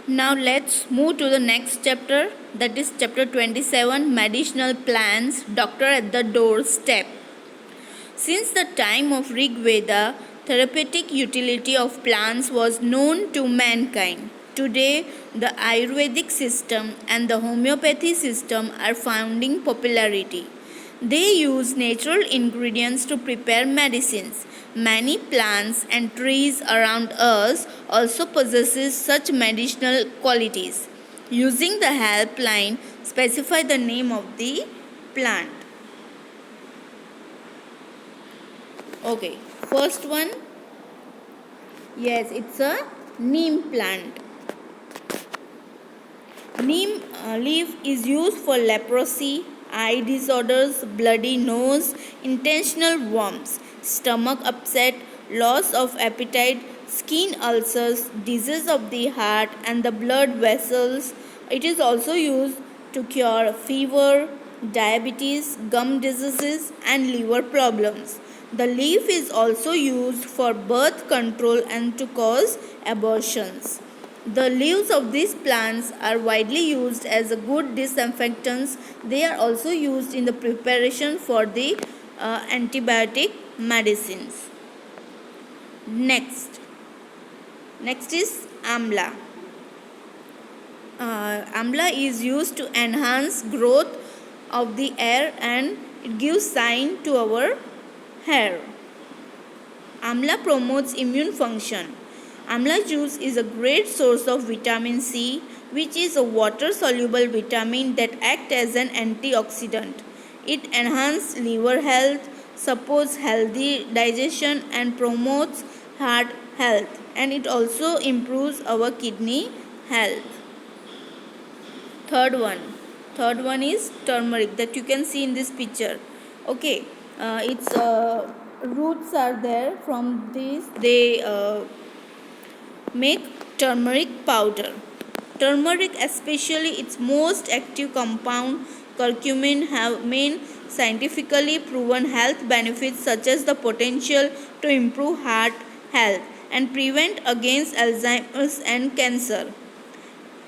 Now let's move to the next chapter, that is chapter 27, Medicinal Plants, Doctor at the Doorstep. Since the time of Rig Veda, therapeutic utility of plants was known to mankind. Today, the Ayurvedic system and the homeopathy system are finding popularity. They use natural ingredients to prepare medicines. Many plants and trees around us also possesses such medicinal qualities. Using the helpline, specify the name of the plant. Okay, first one, yes, it's a neem plant. Neem leaf is used for leprosy, eye disorders, bloody nose, intentional worms, stomach upset, loss of appetite, skin ulcers, disease of the heart and the blood vessels. It is also used to cure fever, diabetes, gum diseases and liver problems. The leaf is also used for birth control and to cause abortions. The leaves of these plants are widely used as a good disinfectants. They are also used in the preparation for the antibiotic medicines. Next is amla. Amla is used to enhance growth of the hair and it gives shine to our hair. Amla promotes immune function. Amla juice is a great source of vitamin C, which is a water-soluble vitamin that acts as an antioxidant. It enhances liver health, supports healthy digestion and promotes heart health, and it also improves our kidney health. Third one is turmeric that you can see in this picture. Okay, its roots are there. From these they make turmeric powder. Turmeric, especially its most active compound curcumin, have main scientifically proven health benefits such as the potential to improve heart health and prevent against Alzheimer's and cancer.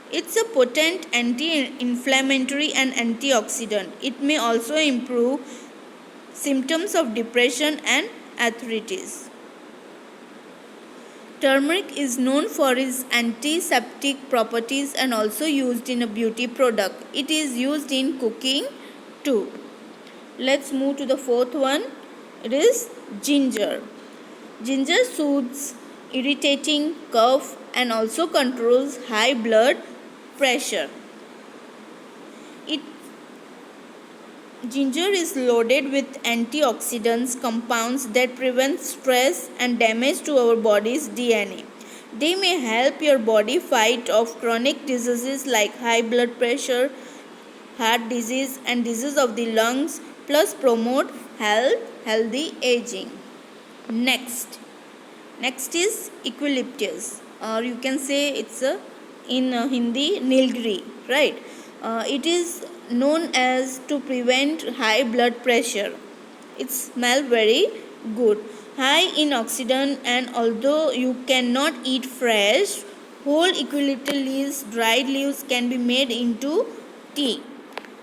It's a potent anti-inflammatory and antioxidant. It may also improve symptoms of depression and arthritis. Turmeric is known for its antiseptic properties and also used in a beauty product. It is used in cooking too. Let's move to the fourth one. It is ginger. Ginger soothes irritating cough and also controls high blood pressure. Ginger is loaded with antioxidants compounds that prevent stress and damage to our body's DNA. They may help your body fight off chronic diseases like high blood pressure, heart disease and disease of the lungs, plus promote healthy aging. Next is eucalyptus, or you can say it's in Hindi nilgiri, right? It is known as to prevent high blood pressure. It smells very good, high in oxidant, and although you cannot eat fresh, whole eucalyptus leaves, dried leaves can be made into tea.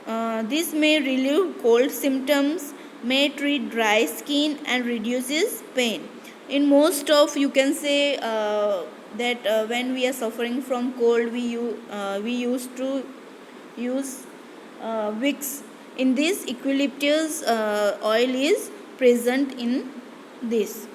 This may relieve cold symptoms, may treat dry skin and reduces pain. In most of, you can say that when we are suffering from cold, we used to use Vicks. In this, eucalyptus oil is present in this.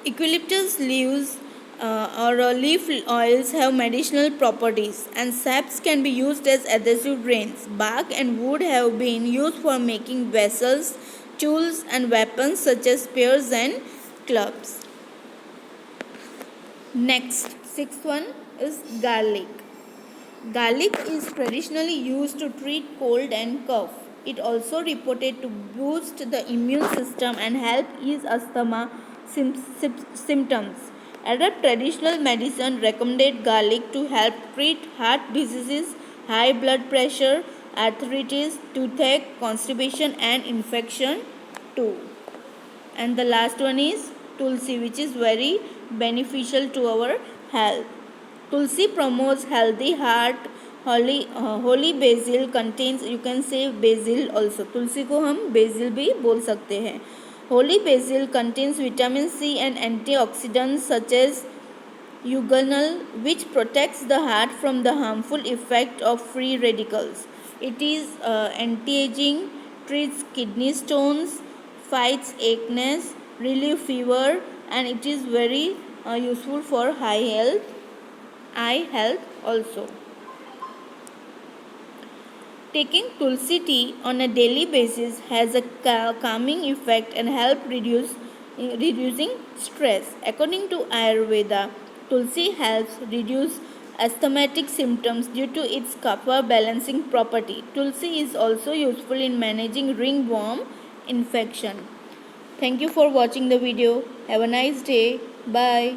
Eucalyptus leaves or leaf oils have medicinal properties and saps can be used as adhesive grains. Bark and wood have been used for making vessels, tools and weapons such as spears and clubs. Next, sixth one is garlic. Garlic is traditionally used to treat cold and cough. It also reported to boost the immune system and help ease asthma symptoms. Arab traditional medicine recommended garlic to help treat heart diseases, high blood pressure, arthritis, toothache, constipation and infection too. And the last one is tulsi, which is very beneficial to our health. Tulsi promotes healthy heart. Holy basil contains, you can say basil also, Tulsi को हम basil भी बोल सकते हैं. Holy basil contains vitamin C and antioxidants such as eugenol, which protects the heart from the harmful effect of free radicals. It is anti-aging, treats kidney stones, fights acne, relieves fever, and it is very useful for eye health also. Taking tulsi tea on a daily basis has a calming effect and help reducing stress. According to Ayurveda, tulsi helps reduce asthmatic symptoms due to its kapha balancing property. Tulsi is also useful in managing ringworm infection. Thank you for watching the video. Have a nice day. Bye.